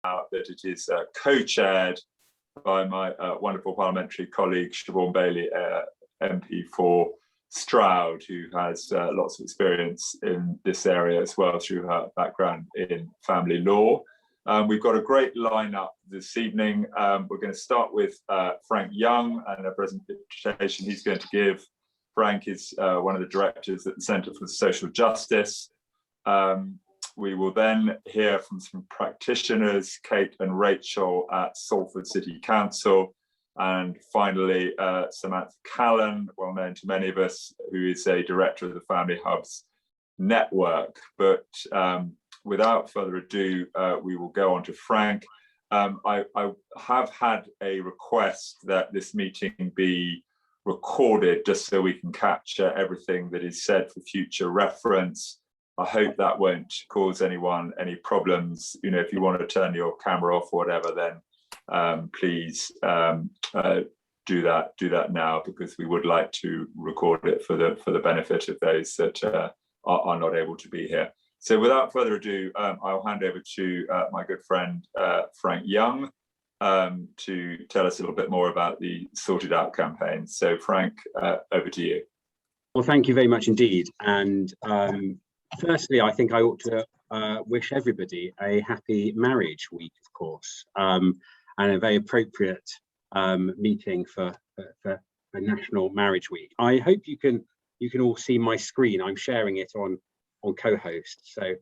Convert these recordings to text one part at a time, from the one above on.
that it is co-chaired by my wonderful parliamentary colleague Siobhan Bailey, MP for Stroud, who has lots of experience in this area as well through her background in family law. We've got a great lineup this evening. We're going to start with Frank Young and a presentation he's going to give. Frank is one of the directors at the Centre for Social Justice. We will then hear from some practitioners, Kate and Rachel at Salford City Council. And finally, Samantha Callan, well known to many of us, who is a director of the Family Hubs Network. But without further ado, we will go on to Frank. I have had a request that this meeting be recorded just so we can capture everything that is said for future reference. I hope that won't cause anyone any problems. You know, if you want to turn your camera off or whatever, then please do that now, because we would like to record it for the benefit of those that are not able to be here. So without further ado, I'll hand over to my good friend Frank Young to tell us a little bit more about the Sorted Out campaign. So Frank, over to you. Well, thank you very much indeed. And firstly, I think I ought to wish everybody a happy marriage week, of course, and a very appropriate meeting for National Marriage Week. I hope you can all see my screen. I'm sharing it on co-host, so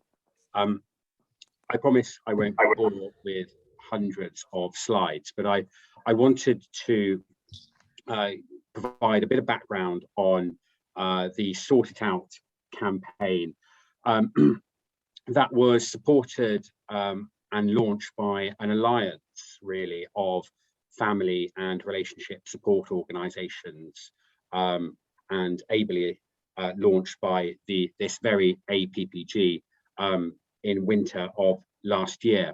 I promise I won't bore with hundreds of slides, but I wanted to provide a bit of background on the Sort It Out campaign that was supported and launched by an alliance, really, of family and relationship support organisations, and ably launched by this very APPG in winter of last year.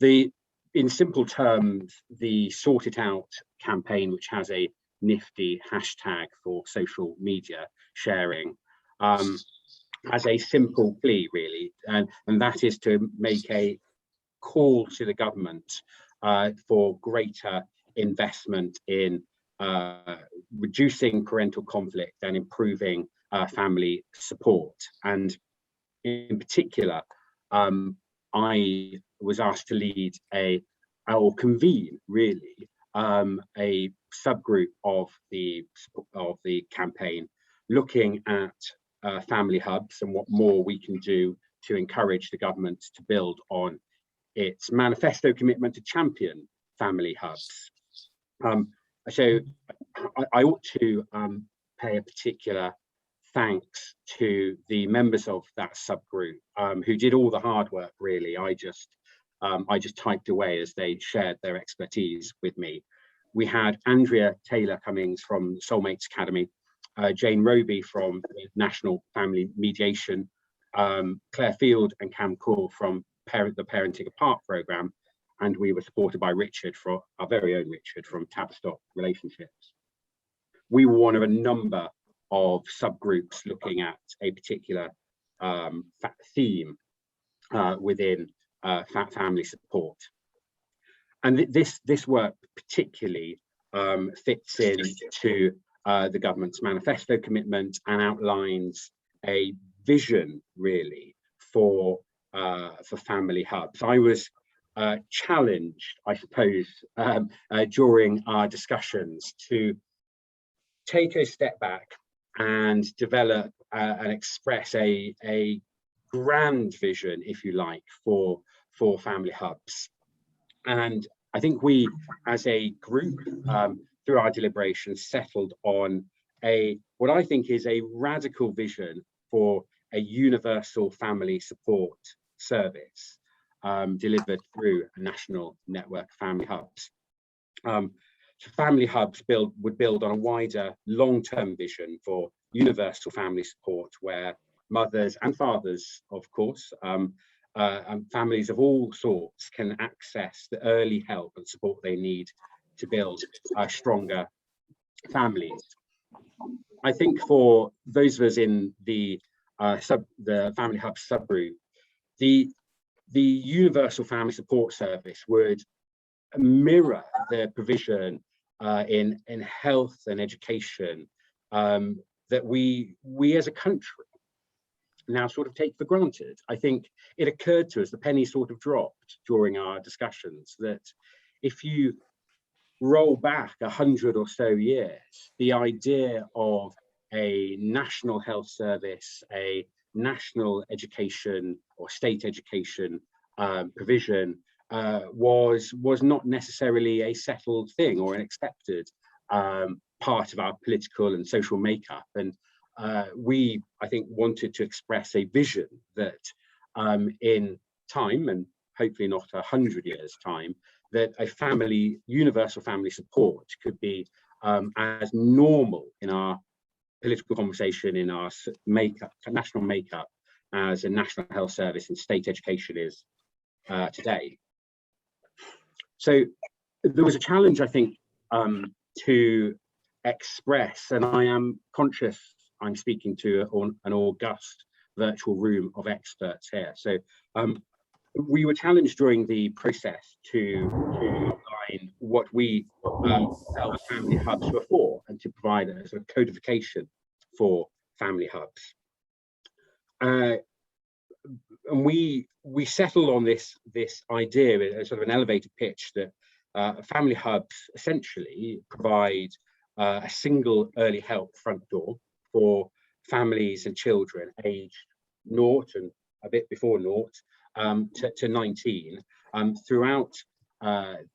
In simple terms, the Sort It Out campaign, which has a nifty hashtag for social media sharing, has a simple plea, really, and that is to make a call to the government for greater investment in reducing parental conflict and improving family support. And in particular, I was asked to lead or convene, really, a subgroup of the campaign, looking at family hubs and what more we can do to encourage the government to build on its manifesto commitment to champion family hubs. So I ought to pay a particular thanks to the members of that subgroup who did all the hard work, really. I just typed away as they shared their expertise with me. We had Andrea Taylor-Cummings from Soulmates Academy, Jane Roby from the National Family Mediation, Claire Field and Cam Core from the Parenting Apart programme, and we were supported by Richard, our very own Richard, from Tavistock Relationships. We were one of a number of subgroups looking at a particular theme within family support. And this work particularly fits into the government's manifesto commitment and outlines a vision, really, for family hubs. I was challenged, I suppose, during our discussions to take a step back and develop and express a grand vision, if you like, for family hubs. And I think we, as a group, through our deliberations, settled on what I think is a radical vision for a universal family support service delivered through a national network of family hubs. So family hubs would build on a wider long-term vision for universal family support, where mothers and fathers, of course, and families of all sorts can access the early help and support they need to build stronger families. I think for those of us in the Family Hub subgroup, the the universal family support service would mirror the provision in health and education that we as a country now sort of take for granted. I think it occurred to us, the penny sort of dropped during our discussions, that if you roll back 100 or so years, the idea of a national health service, a national education or state education provision was not necessarily a settled thing or an accepted part of our political and social makeup. And we, I think, wanted to express a vision that in time, and hopefully not 100 years' time, that a universal family support could be as normal in our political conversation, in our national makeup, as a national health service and state education is today. So there was a challenge, I think, to express, and I am conscious I'm speaking to an august virtual room of experts here. So we were challenged during the process to outline what we felt family hubs were for, and to provide a sort of codification for family hubs. And we settled on this idea, a sort of an elevated pitch, that family hubs essentially provide a single early help front door for families and children aged 0 and a bit before 0 to 19 throughout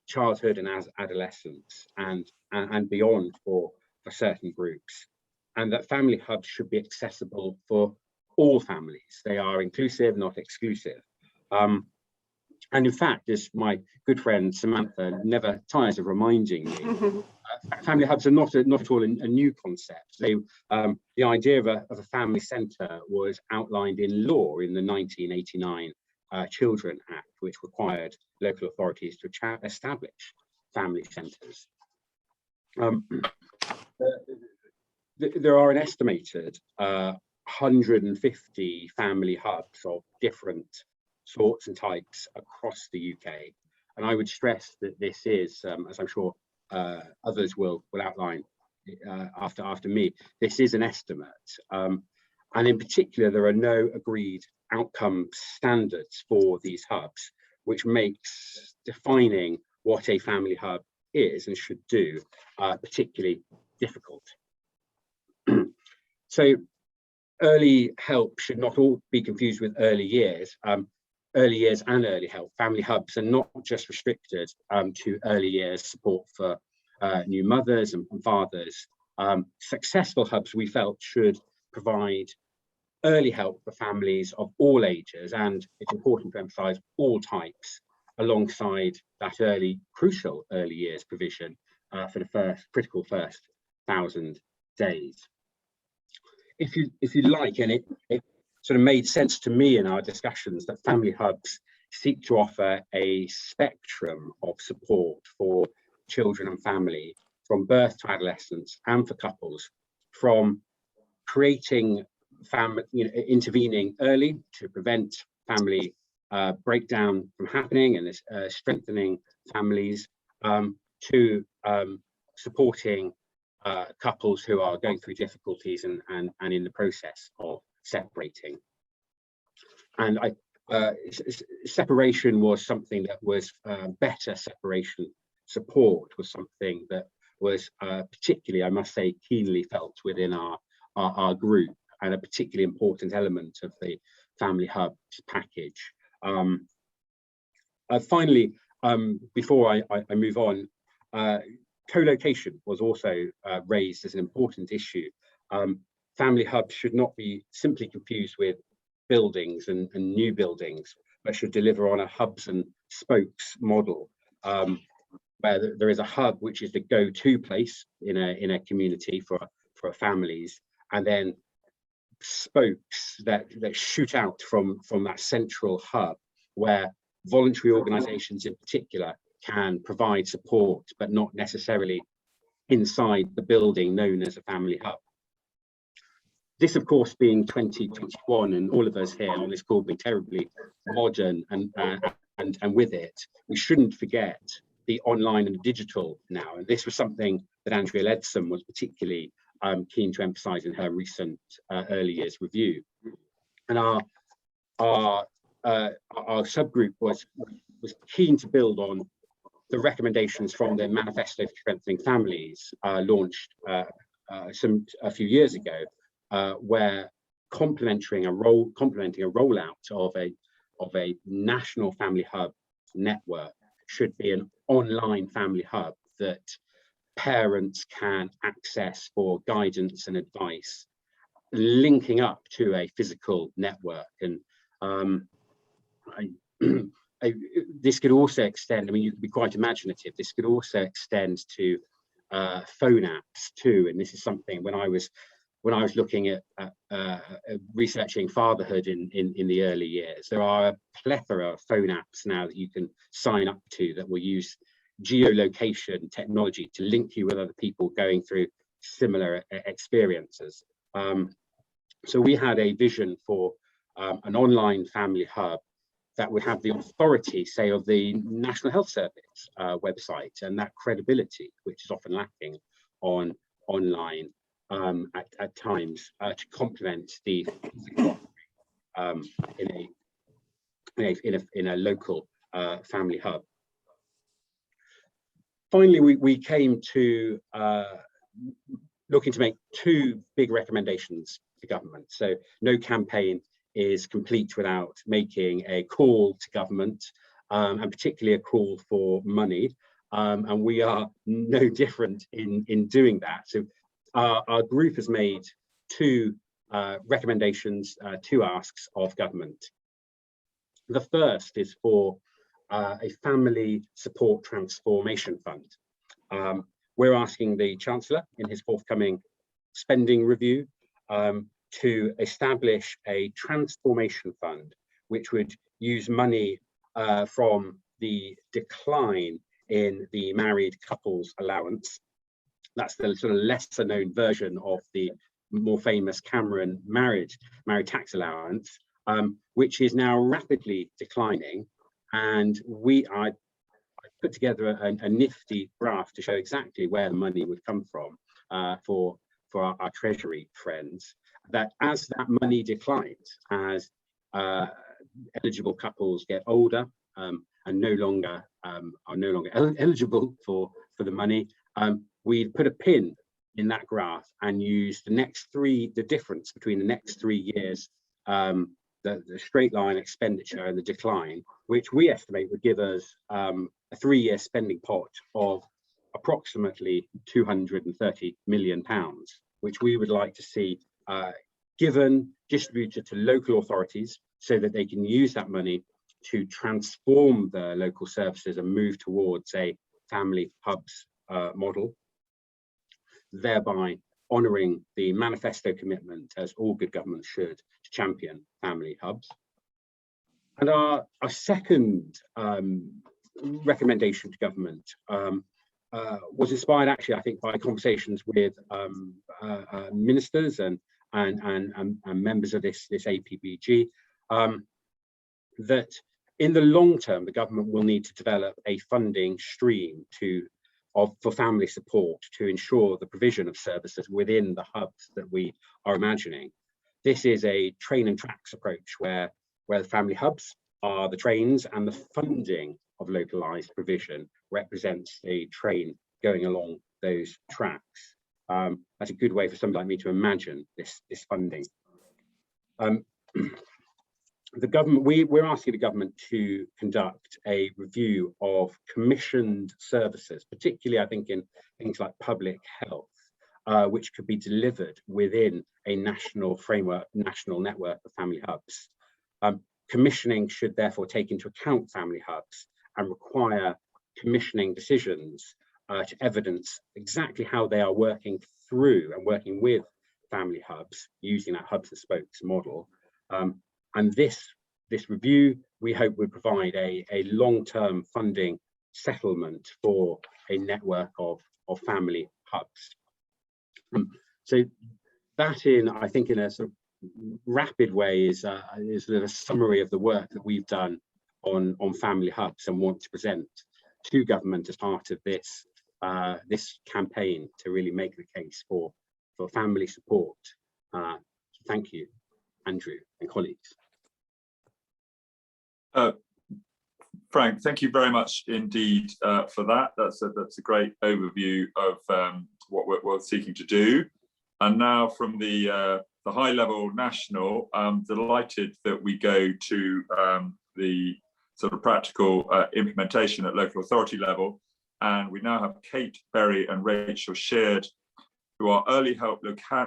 childhood and adolescence and beyond for certain groups, and that family hubs should be accessible for all families. They are inclusive, not exclusive. And in fact, as my good friend Samantha never tires of reminding me, family hubs are not at all a new concept. The idea of a family centre was outlined in law in the 1989 Children Act, which required local authorities to establish family centres. There are an estimated 150 family hubs of different sorts and types across the UK, and I would stress that this is, as I'm sure others will outline after me, this is an estimate, and in particular there are no agreed outcome standards for these hubs, which makes defining what a family hub is and should do particularly difficult. So early help should not all be confused with early years. Early years and early help. Family hubs are not just restricted to early years support for new mothers and fathers. Successful hubs, we felt, should provide early help for families of all ages, and it's important to emphasise all types, alongside that crucial early years provision for the critical first 1,000 days. If you like, and it sort of made sense to me in our discussions, that family hubs seek to offer a spectrum of support for children and family from birth to adolescence, and for couples, from creating intervening early to prevent family breakdown from happening and strengthening families, to supporting couples who are going through difficulties and in the process of separating. And separation was something that was better separation support was something that was particularly, I must say, keenly felt within our group, and a particularly important element of the family hubs package. Finally, before I move on, co-location was also raised as an important issue. Family hubs should not be simply confused with buildings and new buildings, but should deliver on a hubs and spokes model, where there is a hub which is the go-to place in a community for families, and then spokes that shoot out from that central hub, where voluntary organisations in particular can provide support, but not necessarily inside the building known as a family hub. This, of course, being 2021, and all of us here on this call being terribly modern, and with it, we shouldn't forget the online and digital now. And this was something that Andrea Leadsom was particularly keen to emphasise in her recent early years review. And our subgroup was keen to build on the recommendations from the Manifesto for Strengthening Families, launched a few years ago, where complementing a rollout of a national family hub network should be an online family hub that parents can access for guidance and advice, linking up to a physical network. And this could also extend, I mean, you could be quite imaginative, this could also extend to phone apps too. And this is something when I was looking at researching fatherhood in the early years, there are a plethora of phone apps now that you can sign up to that will use geolocation technology to link you with other people going through similar experiences. So we had a vision for an online family hub that would have the authority, say, of the National Health Service website, and that credibility, which is often lacking on online at times, to complement the in a local family hub. Finally, we came to looking to make two big recommendations to government. So no campaign is complete without making a call to government, and particularly a call for money. And we are no different in doing that. So our group has made two recommendations, two asks of government. The first is for a family support transformation fund. We're asking the Chancellor in his forthcoming spending review to establish a transformation fund, which would use money from the decline in the married couples allowance. That's the sort of lesser known version of the more famous Cameron married tax allowance, which is now rapidly declining. And I put together a nifty graph to show exactly where the money would come from for our Treasury friends, that as that money declines, as eligible couples get older and are no longer eligible for the money, we put a pin in that graph and use the difference between the next 3 years, the straight line expenditure and the decline, which we estimate would give us a 3-year spending pot of approximately £230 million, which we would like to see distributed to local authorities so that they can use that money to transform the local services and move towards a family hubs model, thereby honouring the manifesto commitment, as all good governments should, to champion family hubs. And our second recommendation to government was inspired, actually, I think, by conversations with ministers and members of this APPG, that in the long term, the government will need to develop a funding stream for family support to ensure the provision of services within the hubs that we are imagining. This is a train and tracks approach where the family hubs are the trains and the funding of localized provision represents the train going along those tracks. That's a good way for somebody like me to imagine this funding. The government, we're asking the government to conduct a review of commissioned services, particularly I think in things like public health, which could be delivered within a national framework, national network of family hubs. Commissioning should therefore take into account family hubs and require commissioning decisions to evidence exactly how they are working through and working with family hubs using that hubs and spokes model. And this review, we hope, would provide a long-term funding settlement for a network of family hubs. So that, I think, in a sort of rapid way, is sort of a summary of the work that we've done on family hubs and want to present to government as part of this this campaign to really make the case for family support. So thank you, Andrew and colleagues. Frank, thank you very much indeed for that. That's a great overview of what we're seeking to do. And now from the high level national, I'm delighted that we go to the sort of practical implementation at local authority level. And we now have Kate Berry and Rachel Sheard, who are early help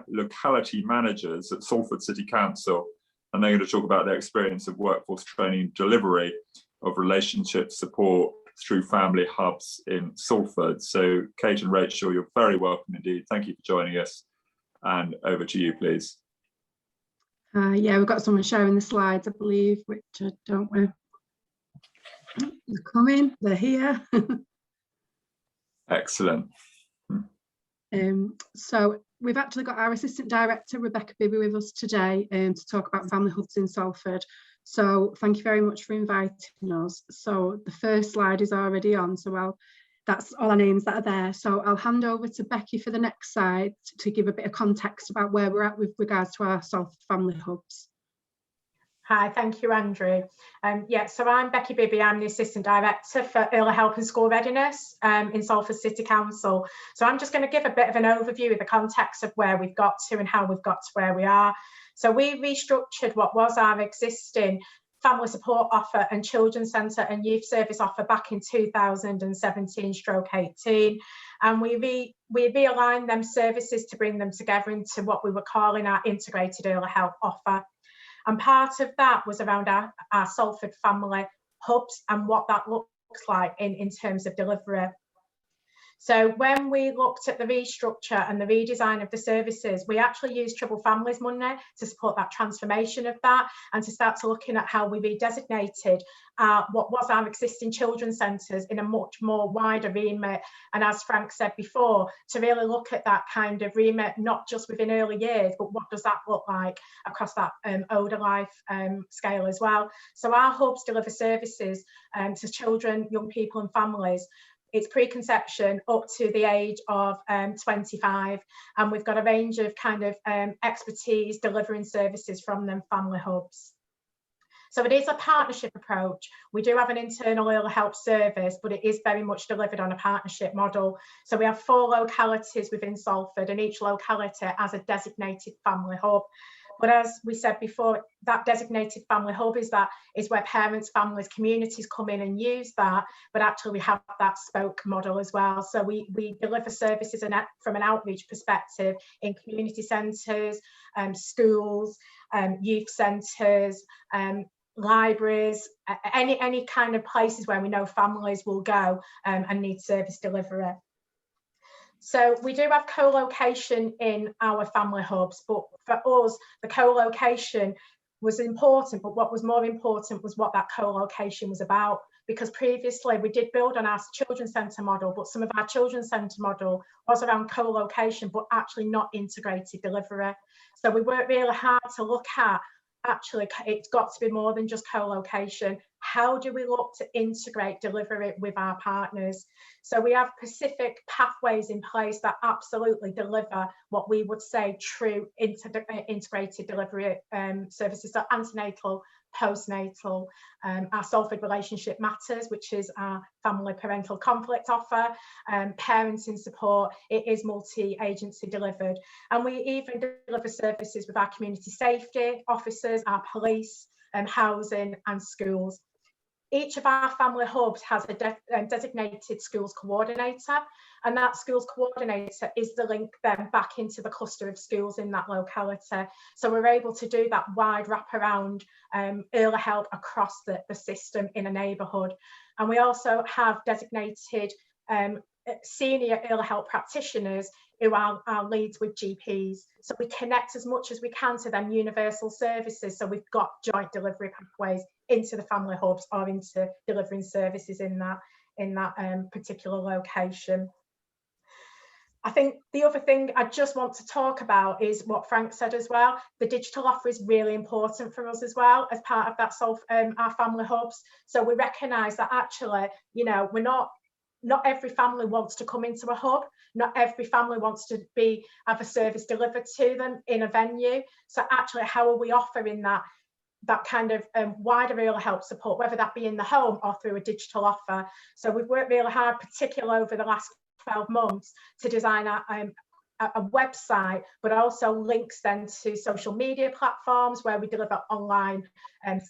locality managers at Salford City Council. And they're going to talk about their experience of workforce training delivery of relationship support through family hubs in Salford. So Kate and Rachel, you're very welcome indeed. Thank you for joining us. And over to you, please. Yeah, we've got someone sharing the slides, I believe, which don't we? They're coming, they're here. Excellent. So we've actually got our Assistant Director, Rebecca Bibby, with us today to talk about family hubs in Salford. So thank you very much for inviting us. So the first slide is already on, so that's all our names that are there. So I'll hand over to Becky for the next slide to give a bit of context about where we're at with regards to our Salford family hubs. Hi, thank you, Andrew. Yeah, so I'm Becky Bibby. I'm the Assistant Director for Early Help and School Readiness in Salford City Council. So I'm just going to give a bit of an overview of the context of where we've got to and how we've got to where we are. So we restructured what was our existing family support offer and children's centre and youth service offer back in 2017/18, and we realigned them services to bring them together into what we were calling our integrated early help offer. And part of that was around our Salford family hubs and what that looks like in terms of delivery. So when we looked at the restructure and the redesign of the services, we actually used Troubled Families money to support that transformation of that and to start to looking at how we redesignated what was our existing children's centres in a much more wider remit. And as Frank said before, to really look at that kind of remit, not just within early years, but what does that look like across that older life scale as well. So our hubs deliver services to children, young people and families. It's preconception up to the age of 25, and we've got a range of kind of expertise delivering services from them family hubs. So it is a partnership approach. We do have an internal early help service, but it is very much delivered on a partnership model. So we have 4 localities within Salford, and each locality has a designated family hub. But as we said before, that designated family hub is where parents, families, communities come in and use that, but actually we have that spoke model as well. So we deliver services from an outreach perspective in community centres, schools, youth centres, libraries, any kind of places where we know families will go and need service delivery. So we do have co-location in our family hubs, but for us, the co-location was important, but what was more important was what that co-location was about. Because previously we did build on our children's centre model, but some of our children's centre model was around co-location, but actually not integrated delivery. So we worked really hard to look at, actually, it's got to be more than just co-location. How do we look to integrate delivery with our partners? So we have specific pathways in place that absolutely deliver what we would say true integrated delivery services. So antenatal, postnatal, our Salford Relationship Matters, which is our family parental conflict offer, parenting support. It is multi-agency delivered. And we even deliver services with our community safety officers, our police, housing and schools. Each of our family hubs has a designated schools coordinator, and that schools coordinator is the link then back into the cluster of schools in that locality. So we're able to do that wide wraparound early help across the system in a neighbourhood. And we also have designated senior early help practitioners who are our leads with GPs. So we connect as much as we can to them universal services. So we've got joint delivery pathways into the family hubs or into delivering services in that particular location. I think the other thing I just want to talk about is what Frank said as well. The digital offer is really important for us as well as part of that our family hubs. So we recognise that actually, you know, not every family wants to come into a hub. Not every family wants to have a service delivered to them in a venue. So actually, how are we offering that kind of wider early help support, whether that be in the home or through a digital offer? So we've worked really hard, particularly over the last 12 months, to design a website, but also links then to social media platforms where we deliver online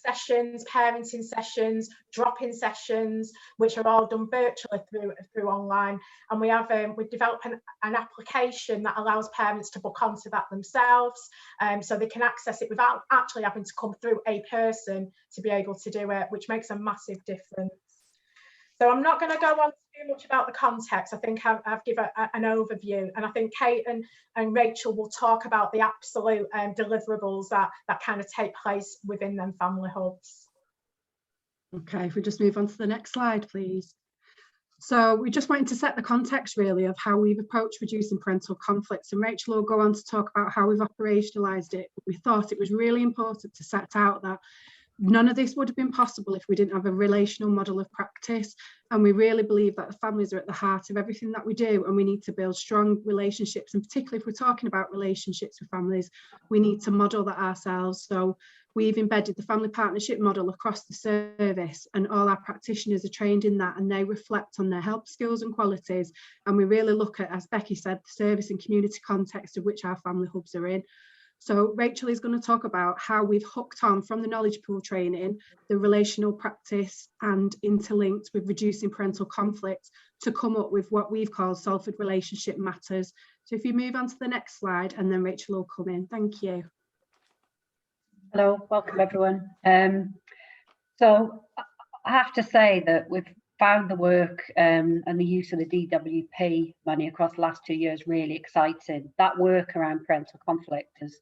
sessions, parenting sessions, drop-in sessions, which are all done virtually through online. And we've developed an application that allows parents to book onto that themselves, so they can access it without actually having to come through a person to be able to do it, which makes a massive difference. So I'm not going to go on too much about the context. I think I've given an overview, and I think Kate and Rachel will talk about the absolute deliverables that kind of take place within them family hubs. Okay, if we just move on to the next slide, please. So we just wanted to set the context really of how we've approached reducing parental conflicts, and Rachel will go on to talk about how we've operationalised it. But we thought it was really important to set out that none of this would have been possible if we didn't have a relational model of practice. And we really believe that the families are at the heart of everything that we do, and we need to build strong relationships. And particularly if we're talking about relationships with families, we need to model that ourselves. So we've embedded the family partnership model across the service, and all our practitioners are trained in that, and they reflect on their help skills and qualities. And we really look at, as Becky said, the service and community context of which our family hubs are in. So Rachel is going to talk about how we've hooked on from the knowledge pool training, the relational practice, and interlinked with reducing parental conflict to come up with what we've called Salford Relationship Matters. So if you move on to the next slide, and then Rachel will come in. Thank you. Hello, welcome everyone. So I have to say that we've found the work and the use of the DWP money across the last 2 years really exciting. That work around parental conflict has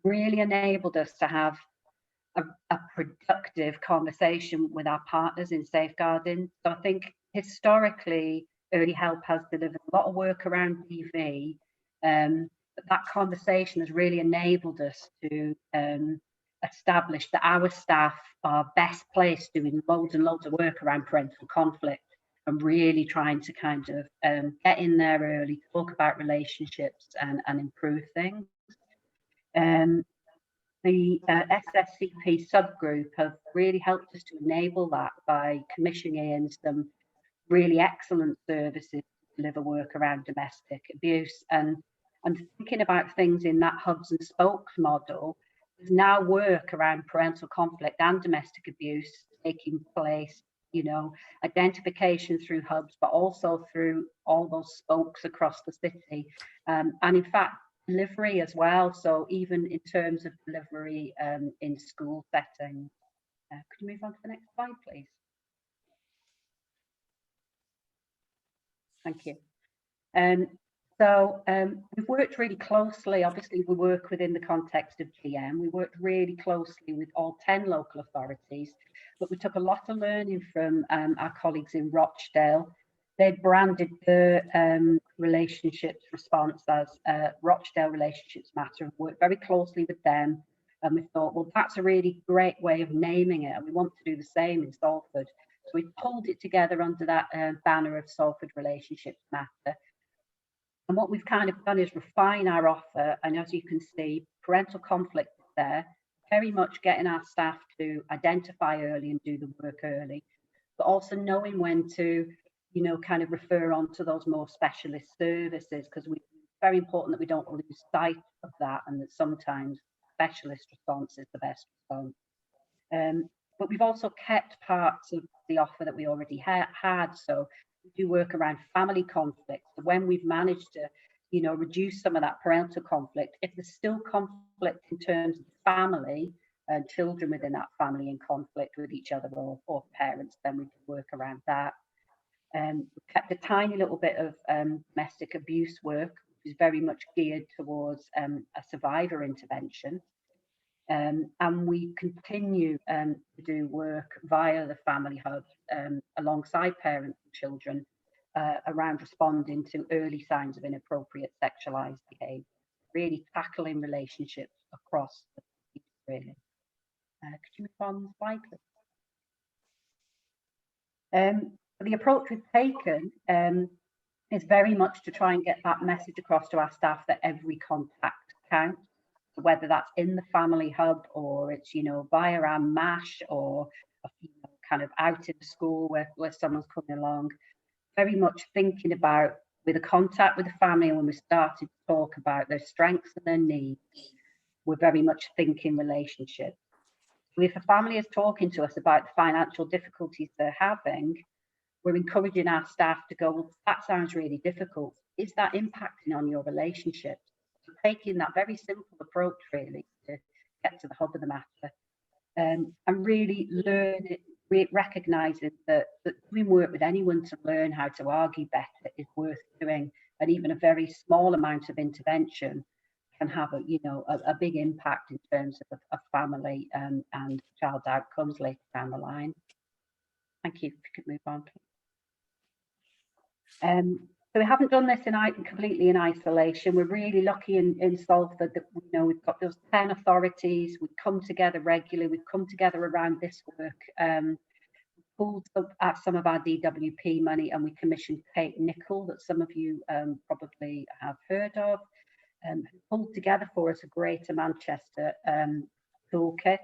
really enabled us to have a productive conversation with our partners in safeguarding. So I think historically, early help has delivered a lot of work around DV, but that conversation has really enabled us to establish that our staff are best placed doing loads and loads of work around parental conflict, and really trying to kind of get in there early, talk about relationships and improve things. The SSCP subgroup have really helped us to enable that by commissioning in some really excellent services to deliver work around domestic abuse. And thinking about things in that hubs and spokes model, there's now work around parental conflict and domestic abuse taking place, you know, identification through hubs, but also through all those spokes across the city. And in fact, delivery as well. So even in terms of delivery in school settings. Could you move on to the next slide, please? Thank you. So we've worked really closely. Obviously, we work within the context of GM. We worked really closely with all 10 local authorities, but we took a lot of learning from our colleagues in Rochdale. They branded the relationships response as Rochdale Relationships Matter, and worked very closely with them. And we thought, well, that's a really great way of naming it, and we want to do the same in Salford. So we pulled it together under that banner of Salford Relationships Matter. And what we've kind of done is refine our offer. And as you can see, parental conflict is there, very much getting our staff to identify early and do the work early, but also knowing when to, you know, kind of refer on to those more specialist services, because it's very important that we don't lose sight of that, and that sometimes specialist response is the best response. But we've also kept parts of the offer that we already had. So we do work around family conflict. So when we've managed to, you know, reduce some of that parental conflict, if there's still conflict in terms of family and children within that family in conflict with each other or parents, then we can work around that. We kept a tiny little bit of domestic abuse work, which is very much geared towards a survivor intervention. And we continue to do work via the family hub alongside parents and children around responding to early signs of inappropriate sexualized behavior, really tackling relationships across the piece, really. Could you move on the slide, please? The approach we've taken is very much to try and get that message across to our staff that every contact counts, whether that's in the family hub or it's, you know, via our MASH or kind of out in the school where someone's coming along. Very much thinking about, with a contact with the family, and when we started to talk about their strengths and their needs, we're very much thinking relationship. If a family is talking to us about the financial difficulties they're having, we're encouraging our staff to go, well, that sounds really difficult. Is that impacting on your relationship? So taking that very simple approach, really, to get to the hub of the matter, and really recognising that doing work with anyone to learn how to argue better is worth doing, and even a very small amount of intervention can have a big impact in terms of a family and child's outcomes later down the line. Thank you. If you could move on, please. So we haven't done this completely in isolation. We're really lucky in Salford that we've got those 10 authorities. We come together regularly. We've come together around this work. Pulled at some of our DWP money, and we commissioned Kate Nichol, that some of you probably have heard of, pulled together for us a Greater Manchester toolkit.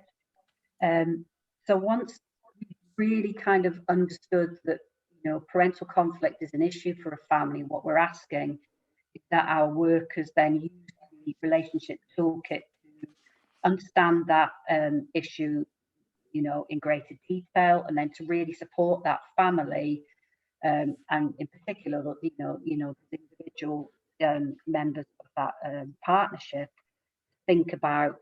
So once we really kind of understood that parental conflict is an issue for a family, what we're asking is that our workers then use the relationship toolkit to understand that issue in greater detail, and then to really support that family, and in particular, the individual members of that partnership, think about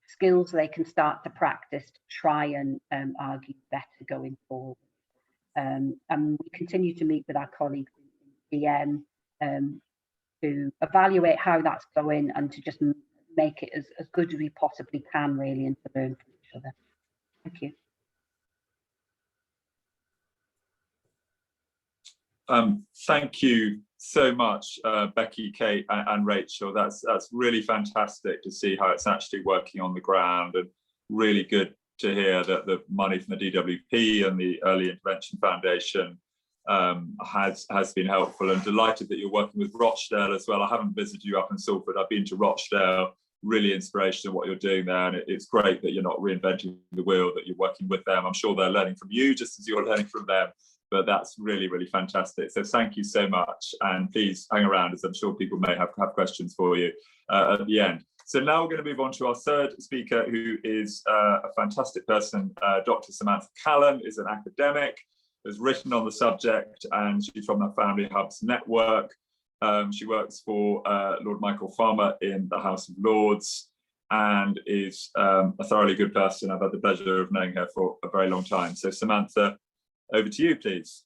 skills they can start to practice to try and argue better going forward. And we continue to meet with our colleagues in DM to evaluate how that's going, and to just make it as good as we possibly can, really, and to learn from each other. Thank you. Thank you so much, Becky, Kate, and Rachel. That's really fantastic to see how it's actually working on the ground, and really good to hear that the money from the DWP and the Early Intervention Foundation has been helpful, and delighted that you're working with Rochdale as well. I haven't visited you up in Salford. I've been to Rochdale. Really inspirational what you're doing there, and it's great that you're not reinventing the wheel, that you're working with them. I'm sure they're learning from you just as you're learning from them, but that's really, really fantastic. So thank you so much, and please hang around, as I'm sure people may have questions for you at the end. So now we're going to move on to our third speaker, who is a fantastic person. Dr. Samantha Callan is an academic, has written on the subject, and she's from the Family Hubs network. She works for Lord Michael Farmer in the House of Lords, and is a thoroughly good person. I've had the pleasure of knowing her for a very long time. So Samantha, over to you, please.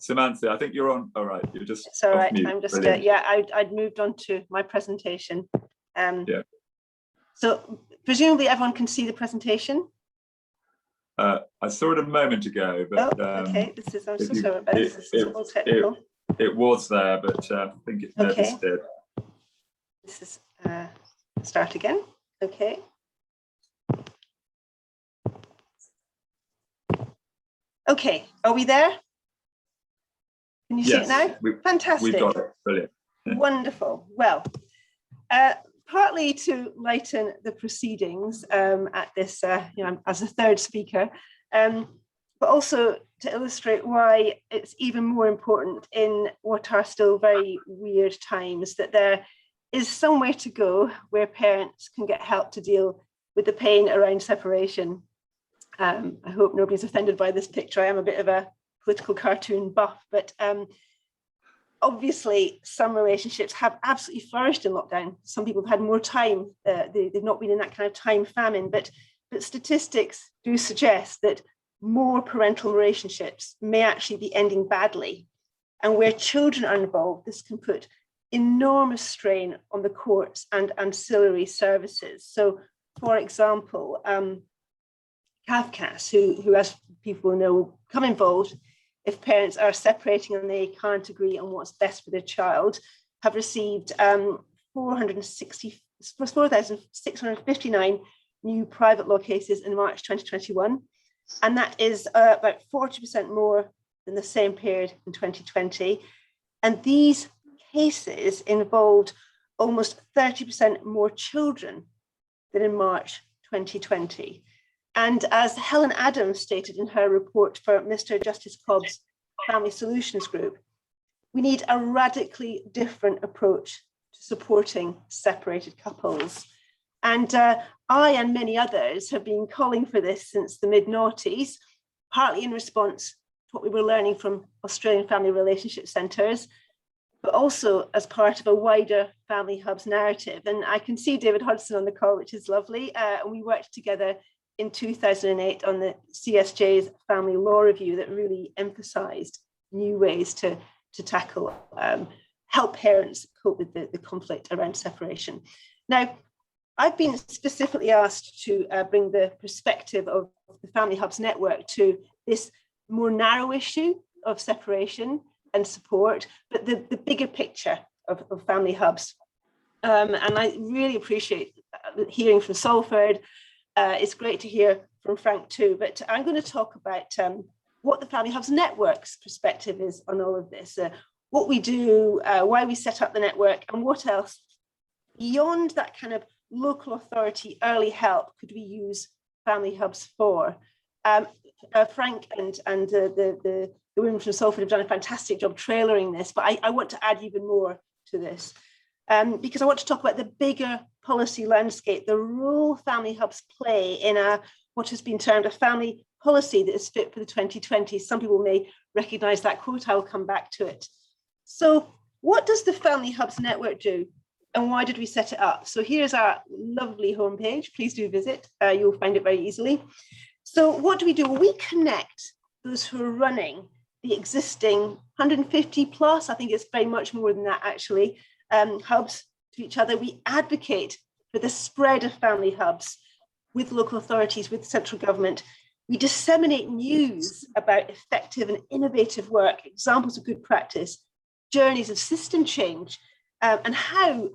Samantha, I think you're on. All right, you're just. It's all right. Mute. I'm just yeah. I'd moved on to my presentation. Yeah. So presumably everyone can see the presentation. I saw it a moment ago, but okay. This is. I'm so sorry about this. This is all technical. It was there, but I think it never did. This is start again. Okay. Okay. Are we there? Can you see it now? Fantastic. We've got it. Brilliant. Wonderful. Well, partly to lighten the proceedings at this, as a third speaker, but also to illustrate why it's even more important in what are still very weird times, that there is somewhere to go where parents can get help to deal with the pain around separation. I hope nobody's offended by this picture. I am a bit of a political cartoon buff, but obviously some relationships have absolutely flourished in lockdown. Some people have had more time. They've not been in that kind of time famine, but statistics do suggest that more parental relationships may actually be ending badly. And where children are involved, this can put enormous strain on the courts and ancillary services. So, for example, CAFCAS, who, as people know, will come involved if parents are separating and they can't agree on what's best for their child, have received 4,659 new private law cases in March 2021. And that is about 40% more than the same period in 2020. And these cases involved almost 30% more children than in March 2020. And as Helen Adams stated in her report for Mr. Justice Cobb's Family Solutions Group, we need a radically different approach to supporting separated couples. And I and many others have been calling for this since the mid-noughties, partly in response to what we were learning from Australian family relationship centres, but also as part of a wider Family Hubs narrative. And I can see David Hodgson on the call, which is lovely. And we worked together in 2008 on the CSJ's Family Law Review that really emphasised new ways to tackle, help parents cope with the conflict around separation. Now, I've been specifically asked to bring the perspective of the Family Hubs network to this more narrow issue of separation and support, but the bigger picture of Family Hubs. And I really appreciate hearing from Salford. It's great to hear from Frank too, but I'm going to talk about what the Family Hubs network's perspective is on all of this, what we do, why we set up the network, and what else beyond that kind of local authority early help could we use Family Hubs for. Frank and the women from Salford have done a fantastic job trailering this, but I want to add even more to this because I want to talk about the bigger policy landscape, the role Family Hubs play in what has been termed a family policy that is fit for the 2020s. Some people may recognise that quote. I will come back to it. So what does the Family Hubs network do? And why did we set it up? So here's our lovely homepage. Please do visit. You'll find it very easily. So what do? Well, we connect those who are running the existing 150 plus, I think it's very much more than that actually, hubs to each other. We advocate for the spread of family hubs with local authorities, with central government. We disseminate news about effective and innovative work, examples of good practice, journeys of system change, and how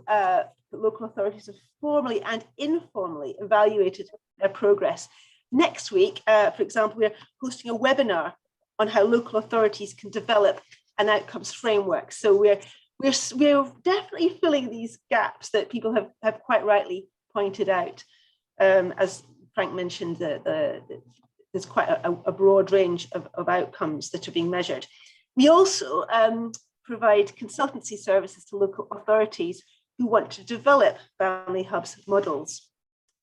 local authorities have formally and informally evaluated their progress. Next week, for example, we're hosting a webinar on how local authorities can develop an outcomes framework. So we're definitely filling these gaps that people have quite rightly pointed out. As Frank mentioned, there's quite a broad range of outcomes that are being measured. We also provide consultancy services to local authorities who want to develop family hubs models.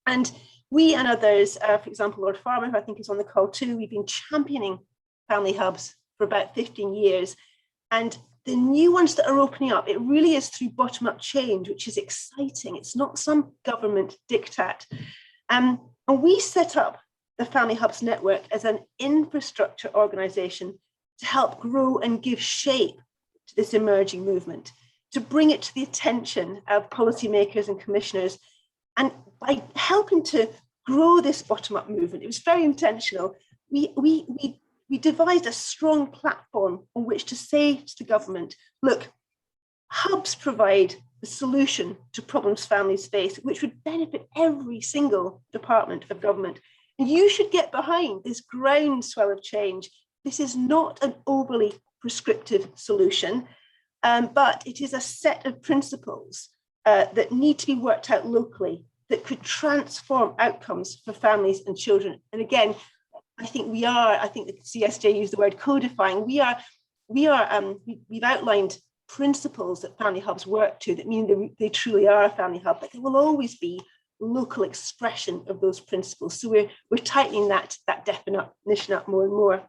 And we and others, for example, Lord Farmer, who I think is on the call too, we've been championing family hubs for about 15 years. And the new ones that are opening up, it really is through bottom-up change, which is exciting. It's not some government diktat. And we set up the Family Hubs Network as an infrastructure organisation to help grow and give shape to this emerging movement, to bring it to the attention of policymakers and commissioners. And by helping to grow this bottom-up movement, it was very intentional. We devised a strong platform on which to say to the government, look, hubs provide the solution to problems families face, which would benefit every single department of government. And you should get behind this groundswell of change. This is not an overly prescriptive solution, but it is a set of principles that need to be worked out locally that could transform outcomes for families and children. And again, I think the CSJ used the word codifying. We've outlined principles that family hubs work to that mean they truly are a family hub, but there will always be local expression of those principles. So we're tightening that definition up more and more.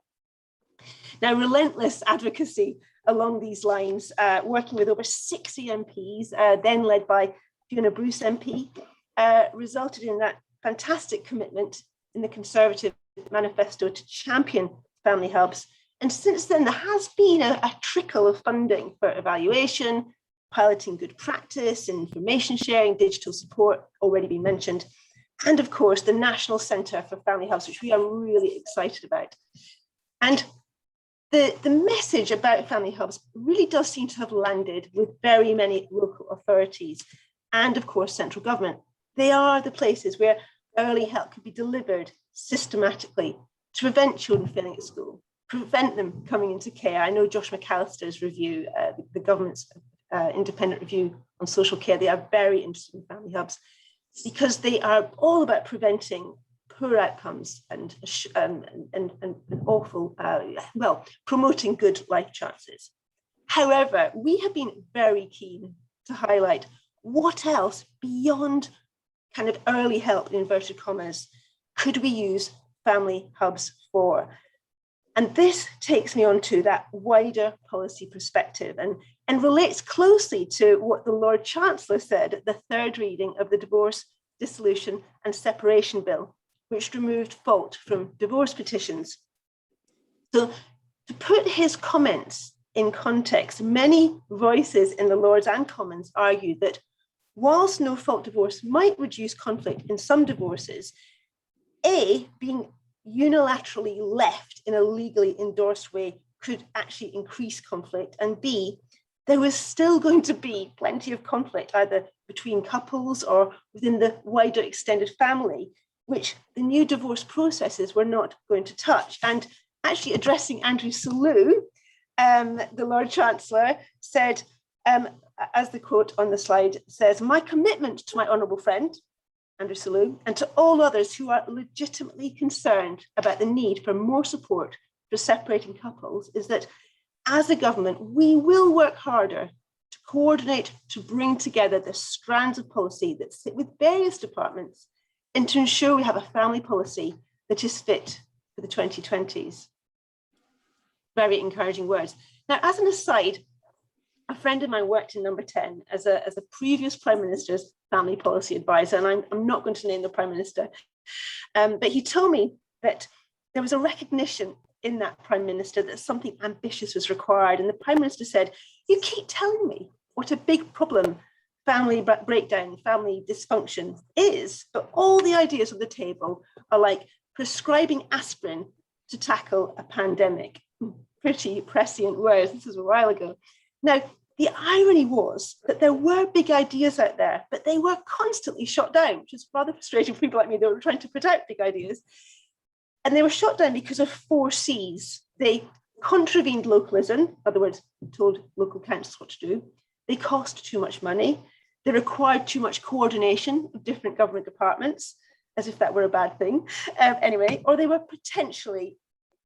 Now, relentless advocacy along these lines, working with over 60 MPs, then led by Fiona Bruce MP, resulted in that fantastic commitment in the Conservative manifesto to champion family hubs. And since then, there has been a trickle of funding for evaluation, piloting good practice, information sharing, digital support, already been mentioned, and of course, the National Centre for Family Hubs, which we are really excited about. And the message about family hubs really does seem to have landed with very many local authorities and, of course, central government. They are the places where early help can be delivered systematically to prevent children failing at school, prevent them coming into care. I know Josh McAllister's review, the government's independent review on social care, they are very interested in family hubs because they are all about preventing poor outcomes and awful, well, promoting good life chances. However, we have been very keen to highlight what else beyond kind of early help, in inverted commas, could we use family hubs for? And this takes me on to that wider policy perspective and relates closely to what the Lord Chancellor said at the third reading of the Divorce, Dissolution and Separation Bill, which removed fault from divorce petitions. So to put his comments in context, many voices in the Lords and Commons argued that whilst no fault divorce might reduce conflict in some divorces, A, being unilaterally left in a legally endorsed way could actually increase conflict, and B, there was still going to be plenty of conflict either between couples or within the wider extended family, which the new divorce processes were not going to touch. And actually addressing Andrew Selous, the Lord Chancellor said, as the quote on the slide says, "My commitment to my honourable friend, Andrew Selous, and to all others who are legitimately concerned about the need for more support for separating couples is that as a government, we will work harder to coordinate, to bring together the strands of policy that sit with various departments and to ensure we have a family policy that is fit for the 2020s. Very encouraging words. Now, as an aside, a friend of mine worked in Number 10 as a previous Prime Minister's family policy advisor, and I'm not going to name the Prime Minister, but he told me that there was a recognition in that Prime Minister that something ambitious was required. And the Prime Minister said, "You keep telling me what a big problem family breakdown, family dysfunction is, but all the ideas on the table are like prescribing aspirin to tackle a pandemic." Pretty prescient words. This was a while ago. Now, the irony was that there were big ideas out there, but they were constantly shot down, which is rather frustrating for people like me that were trying to put out big ideas. And they were shot down because of 4 C's. They contravened localism, in other words, told local councils what to do. They cost too much money. They required too much coordination of different government departments, as if that were a bad thing. Anyway, or they were potentially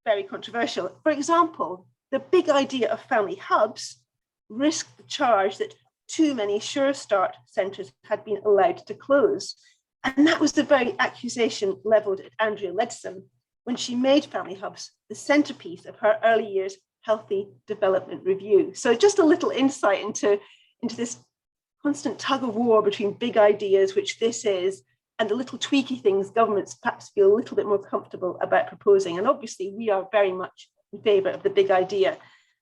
very controversial. For example, the big idea of family hubs risked the charge that too many Sure Start centres had been allowed to close. And that was the very accusation levelled at Andrea Leadsom when she made family hubs the centrepiece of her early years healthy development review. So just a little insight into this constant tug of war between big ideas, which this is, and the little tweaky things governments perhaps feel a little bit more comfortable about proposing. And obviously we are very much in favour of the big idea.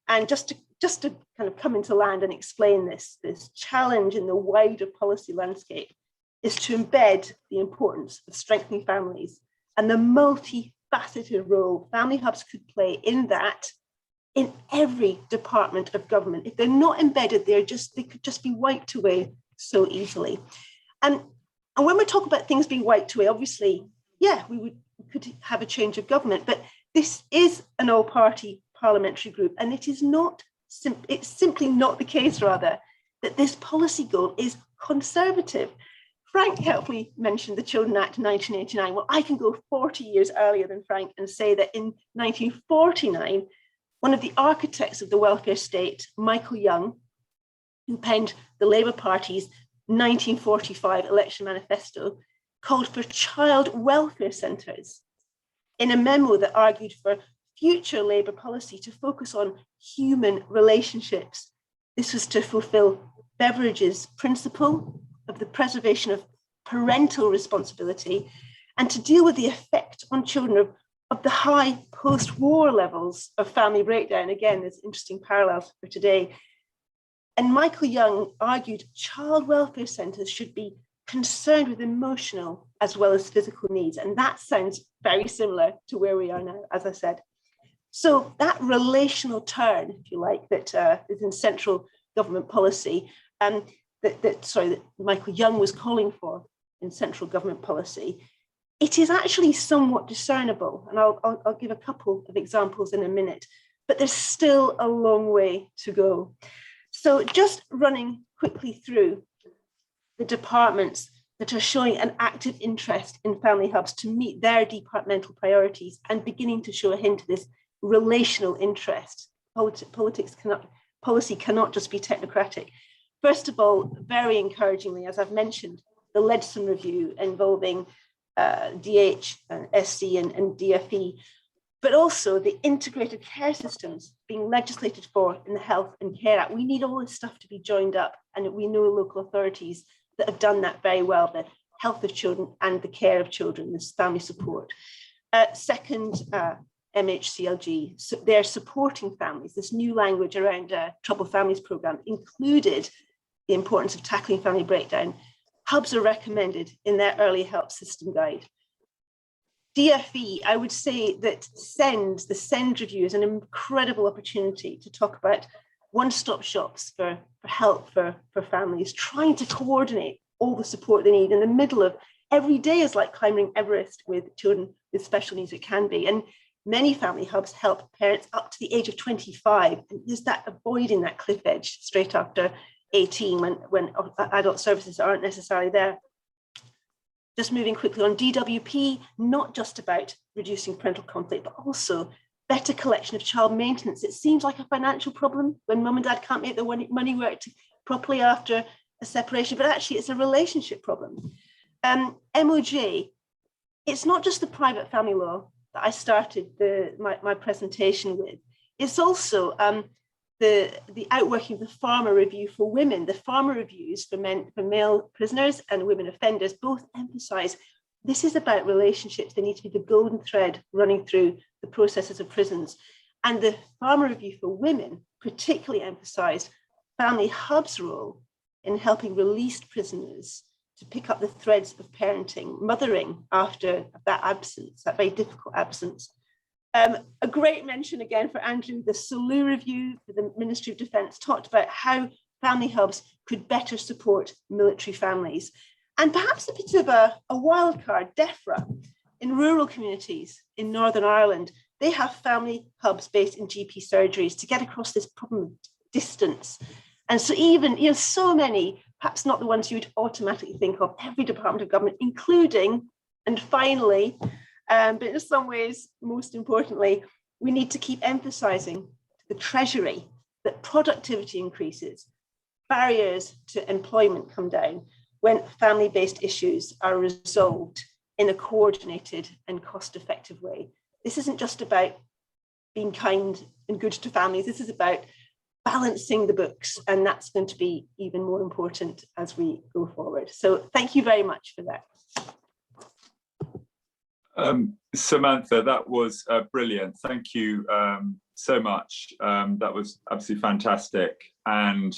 And just to kind of come into land and explain this challenge in the wider policy landscape is to embed the importance of strengthening families and the multifaceted role family hubs could play in that in every department of government. If they're not embedded, they could just be wiped away so easily. And when we talk about things being wiped away, obviously, yeah, we could have a change of government, but this is an all-party parliamentary group, and it is not. It's simply not the case, rather, that this policy goal is conservative. Frank helpfully mentioned the Children Act 1989. Well, I can go 40 years earlier than Frank and say that in 1949, one of the architects of the welfare state, Michael Young, who penned the Labour Party's 1945 election manifesto, called for child welfare centres in a memo that argued for future Labour policy to focus on human relationships. This was to fulfil Beveridge's principle of the preservation of parental responsibility and to deal with the effect on children of the high post-war levels of family breakdown. Again, there's interesting parallels for today. And Michael Young argued child welfare centres should be concerned with emotional as well as physical needs. And that sounds very similar to where we are now, as I said. So that relational turn, if you like, that is in central government policy, that Michael Young was calling for in central government policy, it is actually somewhat discernible. And I'll give a couple of examples in a minute, but there's still a long way to go. So just running quickly through the departments that are showing an active interest in family hubs to meet their departmental priorities and beginning to show a hint of this relational interest. Policy cannot just be technocratic. First of all, very encouragingly, as I've mentioned, the Ledson review involving DH, SC and DFE, but also the integrated care systems being legislated for in the Health and Care Act. We need all this stuff to be joined up, and we know local authorities that have done that very well, the health of children and the care of children, this family support. Second, MHCLG, so they're supporting families. This new language around Troubled Families Programme included the importance of tackling family breakdown. Hubs are recommended in their early help system guide. DFE, I would say that the SEND review is an incredible opportunity to talk about one-stop shops for help for families, trying to coordinate all the support they need in the middle of every day is like climbing Everest with children with special needs. It can be. And many family hubs help parents up to the age of 25. And there's that avoiding that cliff edge straight after 18 when adult services aren't necessarily there. Just moving quickly on DWP, not just about reducing parental conflict, but also better collection of child maintenance. It seems like a financial problem when mum and dad can't make the money work properly after a separation, but actually it's a relationship problem. MOJ, it's not just the private family law that I started my presentation with. It's also the outworking of the Farmer Review for women. The Farmer Reviews for male prisoners and women offenders both emphasise this is about relationships. They need to be the golden thread running through the processes of prisons. And the Farmer Review for women particularly emphasised family hubs' role in helping released prisoners to pick up the threads of parenting, mothering after that absence, that very difficult absence. A great mention again for Andrew, the Salou Review for the Ministry of Defence talked about how family hubs could better support military families. And perhaps a bit of a wild card, DEFRA, in rural communities in Northern Ireland, they have family hubs based in GP surgeries to get across this problem of distance. And so even, so many, perhaps not the ones you'd automatically think of, every department of government, including, and finally, but in some ways, most importantly, we need to keep emphasising the Treasury that productivity increases, barriers to employment come down when family-based issues are resolved in a coordinated and cost-effective way. This isn't just about being kind and good to families. This is about balancing the books, and that's going to be even more important as we go forward. So thank you very much for that. Samantha, that was brilliant. Thank you so much. That was absolutely fantastic. And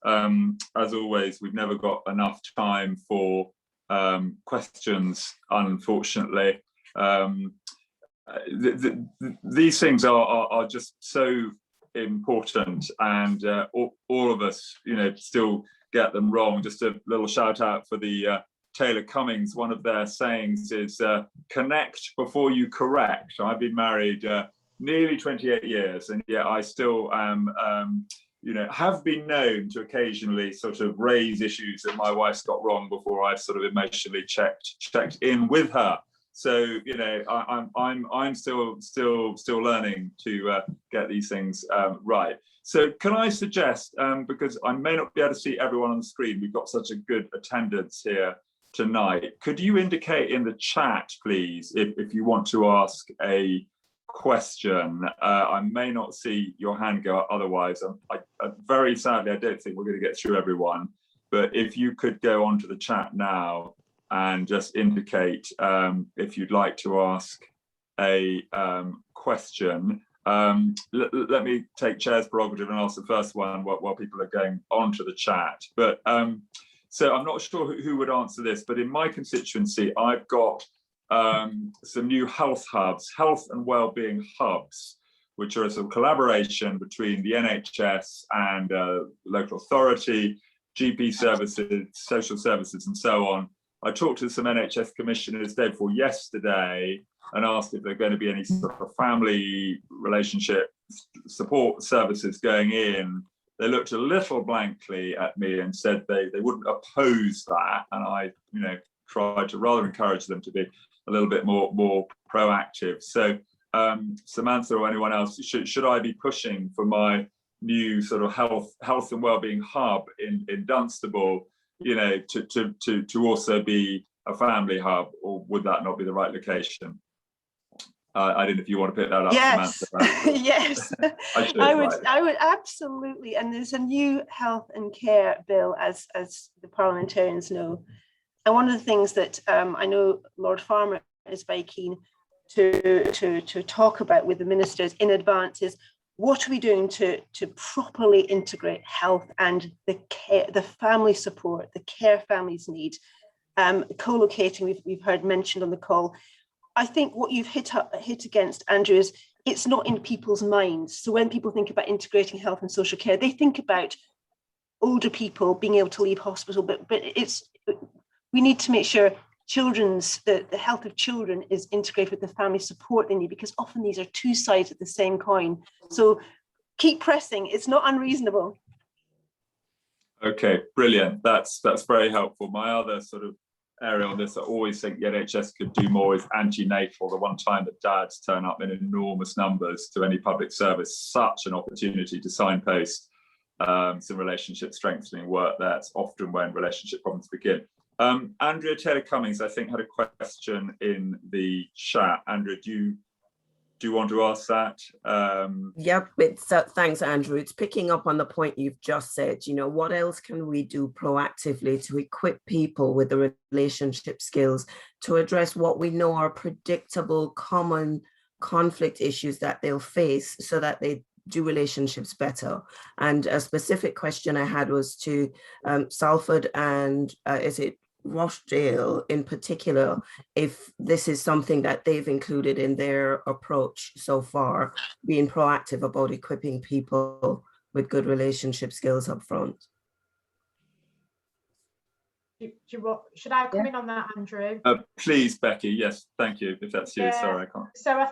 as always, we've never got enough time for questions, unfortunately. These things are just so important, and all of us, still get them wrong. Just a little shout out for the Taylor Cummings. One of their sayings is connect before you correct. I've been married nearly 28 years, and yet I still am, have been known to occasionally sort of raise issues that my wife's got wrong before I've sort of emotionally checked in with her. So I'm still learning to get these things right. So can I suggest, because I may not be able to see everyone on the screen, we've got such a good attendance here tonight. Could you indicate in the chat, please, if you want to ask a question? I may not see your hand go up otherwise. I very sadly, I don't think we're going to get through everyone. But if you could go onto the chat now and just indicate if you'd like to ask a question. Let me take chair's prerogative and ask the first one while people are going on to the chat. But so I'm not sure who would answer this, but in my constituency, I've got some new health hubs, health and wellbeing hubs, which are a sort of collaboration between the NHS and local authority, GP services, social services, and so on. I talked to some NHS commissioners day before yesterday and asked if there are going to be any sort of family relationship support services going in. They looked a little blankly at me and said they wouldn't oppose that. And I, tried to rather encourage them to be a little bit more proactive. So Samantha or anyone else, should I be pushing for my new sort of health and wellbeing hub in Dunstable, to also be a family hub, or would that not be the right location? I don't know if you want to pick that up, yes. Samantha. Yes, I would absolutely. And there's a new health and care bill, as the parliamentarians know. And one of the things that I know Lord Farmer is very keen to talk about with the ministers in advance is, what are we doing to properly integrate health and the care, the family support, the care families need? Co-locating, we've heard mentioned on the call. I think what you've hit against, Andrew, is it's not in people's minds. So when people think about integrating health and social care, they think about older people being able to leave hospital, but we need to make sure the health of children is integrated with the family support they need, because often these are two sides of the same coin. So keep pressing, it's not unreasonable. Okay, brilliant. That's very helpful. My other sort of area on this, I always think the NHS could do more, is antenatal. The one time that dads turn up in enormous numbers to any public service, such an opportunity to signpost some relationship strengthening work there. It's often when relationship problems begin. Andrea Taylor Cummings, I think, had a question in the chat. Andrea, do you want to ask that? Yep, thanks, Andrew. It's picking up on the point you've just said. What else can we do proactively to equip people with the relationship skills to address what we know are predictable, common conflict issues that they'll face, so that they do relationships better? And a specific question I had was to Salford and is it Rochdale in particular, if this is something that they've included in their approach so far, being proactive about equipping people with good relationship skills up front. Should I come in on that, Andrew? Please, Becky. Yes, thank you. If that's you, yeah. Sorry, I can't. So I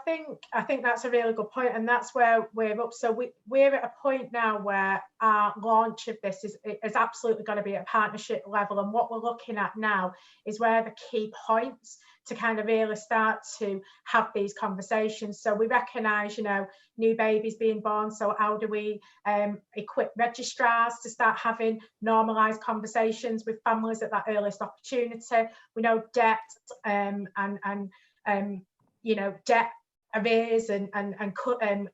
think that's a really good point, and that's where we're up. So we're at a point now where our launch of this is absolutely going to be at a partnership level, and what we're looking at now is where the key points to kind of really start to have these conversations. So we recognise, new babies being born. So how do we equip registrars to start having normalised conversations with families at that earliest opportunity? We know debt and debt arrears and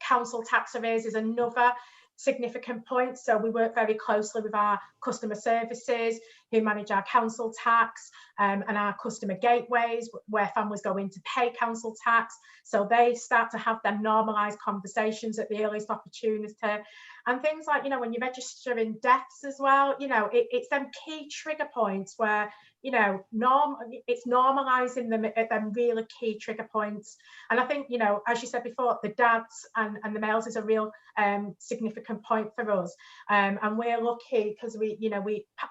council tax arrears is another significant point. So we work very closely with our customer services who manage our council tax and our customer gateways where families go in to pay council tax. So they start to have them normalised conversations at the earliest opportunity. And things like, when you register in deaths as well, it's them key trigger points where, it's normalising them at them really key trigger points. And I think, as you said before, the dads and the males is a real significant point for us. And we're lucky because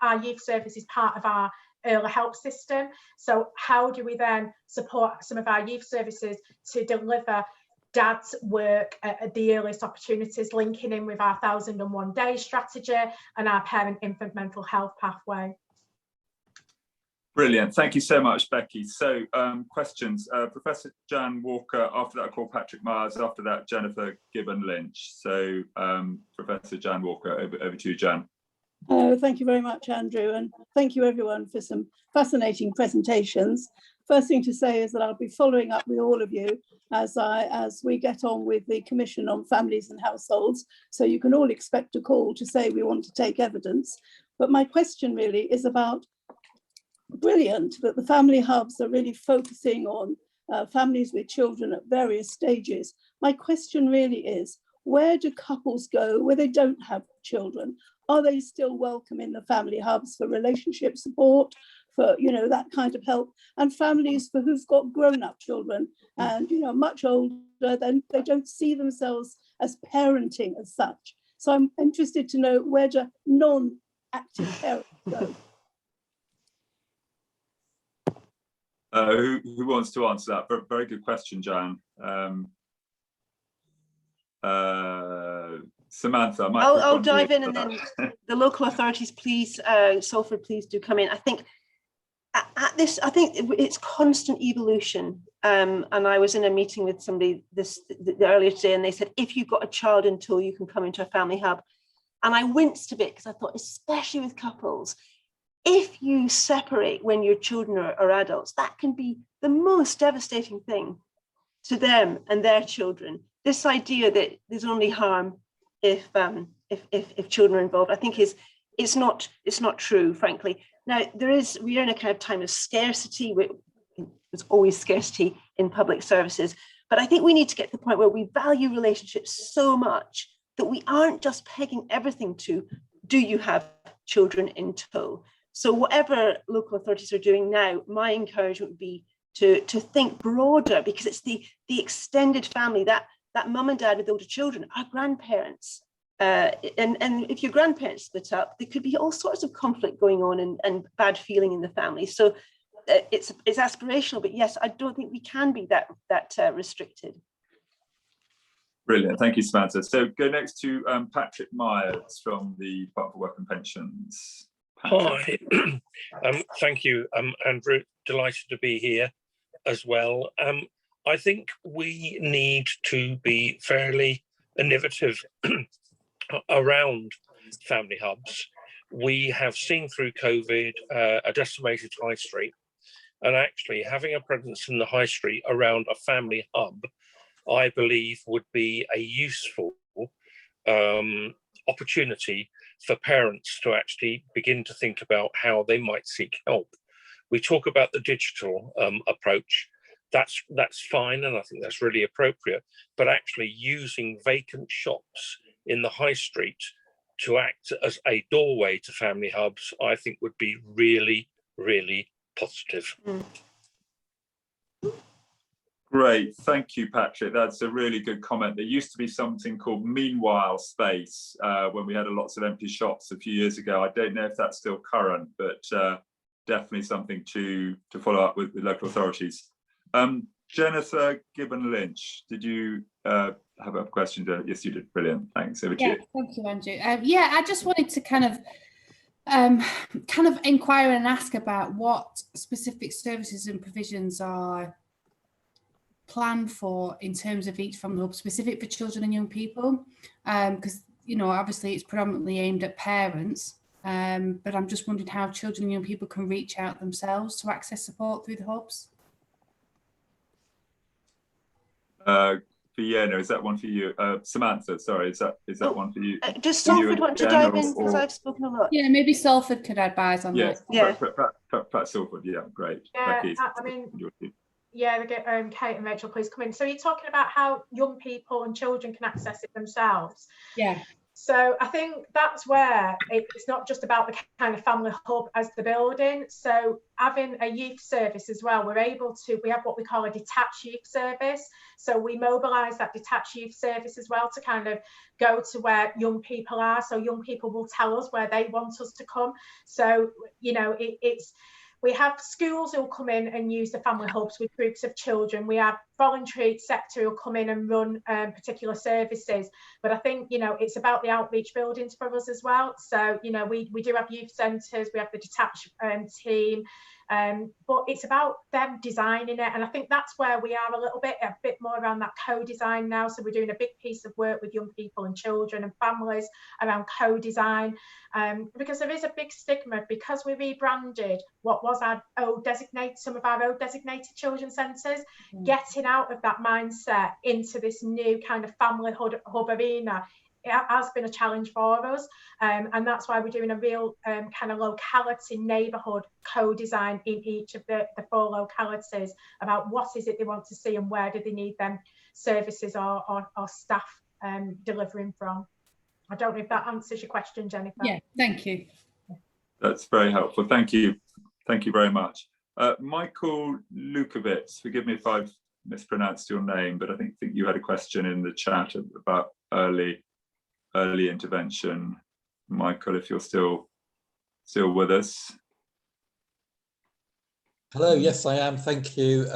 our youth service is part of our early help system. So how do we then support some of our youth services to deliver dad's work at the earliest opportunities, linking in with our 1001 Days strategy and our parent infant mental health pathway? Brilliant. Thank you so much, Becky. So questions. Professor Jan Walker, after that I call Patrick Myers, after that Jennifer Gibbon-Lynch. So Professor Jan Walker, over to you, Jan. Thank you very much, Andrew, and thank you everyone for some fascinating presentations. First thing to say is that I'll be following up with all of you as we get on with the Commission on Families and Households. So you can all expect a call to say we want to take evidence. But my question really is about brilliant that the family hubs are really focusing on families with children at various stages. My question really is, where do couples go where they don't have children? Are they still welcome in the family hubs for relationship support, for, you know, that kind of help? And families for who've got grown-up children and, you know, much older, then they don't see themselves as parenting as such. So I'm interested to know, where do non-active parents go? Who wants to answer that? Very good question, Jan. Samantha, I'll dive in, and then the local authorities, please, Salford, please do come in. I think at this, I think it's constant evolution. And I was in a meeting with somebody earlier today, and they said, if you've got a child in tow, you can come into a family hub. And I winced a bit, because I thought, especially with couples, if you separate when your children are adults, that can be the most devastating thing to them and their children. This idea that there's only harm if children are involved, I think it's not true, frankly. Now we are in a kind of time of scarcity. There's always scarcity in public services, but I think we need to get to the point where we value relationships so much that we aren't just pegging everything to, do you have children in tow? So whatever local authorities are doing now, my encouragement would be to think broader, because it's the extended family, that mum and dad with older children, our grandparents. And if your grandparents split up, there could be all sorts of conflict going on and bad feeling in the family. So it's aspirational, but yes, I don't think we can be that restricted. Brilliant, thank you, Samantha. So go next to Patrick Myers from the Department for Work and Pensions. Hi, thank you, Andrew. Delighted to be here as well. I think we need to be fairly innovative around family hubs. We have seen through COVID a decimated high street, and actually having a presence in the high street around a family hub, I believe, would be a useful opportunity for parents to actually begin to think about how they might seek help. We talk about the digital approach. That's fine, and I think that's really appropriate. But actually using vacant shops in the high street to act as a doorway to family hubs, I think would be really, really positive. Great, thank you, Patrick. That's a really good comment. There used to be something called Meanwhile Space when we had lots of empty shops a few years ago. I don't know if that's still current, but definitely something to follow up with the local authorities. Jennifer Gibbon-Lynch, did you have a question? Yes, you did. Brilliant. Thanks. Over to you. Thank you, Andrew. Yeah, I just wanted to kind of inquire and ask about what specific services and provisions are planned for in terms of each family hub, specific for children and young people, because, you know, obviously it's predominantly aimed at parents, but I'm just wondering how children and young people can reach out themselves to access support through the hubs. Vienna, is that one for you? Samantha, sorry, is that one for you? Does Salford want to dive in, because I've spoken a lot? Yeah, maybe Salford could advise on that. Yeah, perhaps Salford, yeah, great. Yeah, I mean, yeah, Kate and Rachel, please come in. So you're talking about how young people and children can access it themselves. Yeah. So I think that's where it's not just about the kind of family hub as the building. So having a youth service as well, we have what we call a detached youth service. So we mobilise that detached youth service as well to kind of go to where young people are. So young people will tell us where they want us to come. So, you know, we have schools who'll come in and use the family hubs with groups of children. We have voluntary sector who'll come in and run particular services. But I think, you know, it's about the outreach buildings for us as well. So, you know, we do have youth centres, we have the detached team, but it's about them designing it. And I think that's where we are a bit more around that co-design now. So we're doing a big piece of work with young people and children and families around co-design, because there is a big stigma, because we rebranded what was some of our old designated children's centres, getting out of that mindset into this new kind of family hub arena it has been a challenge for us, and that's why we're doing a real kind of locality neighbourhood co-design in each of the 4 localities about what is it they want to see and where do they need them services or staff delivering from. I don't know if that answers your question, Jennifer. Yeah, thank you. That's very helpful. Thank you very much. Michael Lukowitz, forgive me if I've mispronounced your name, but I think you had a question in the chat about early intervention. Michael, if you're still with us. Hello, yes, I am. Thank you.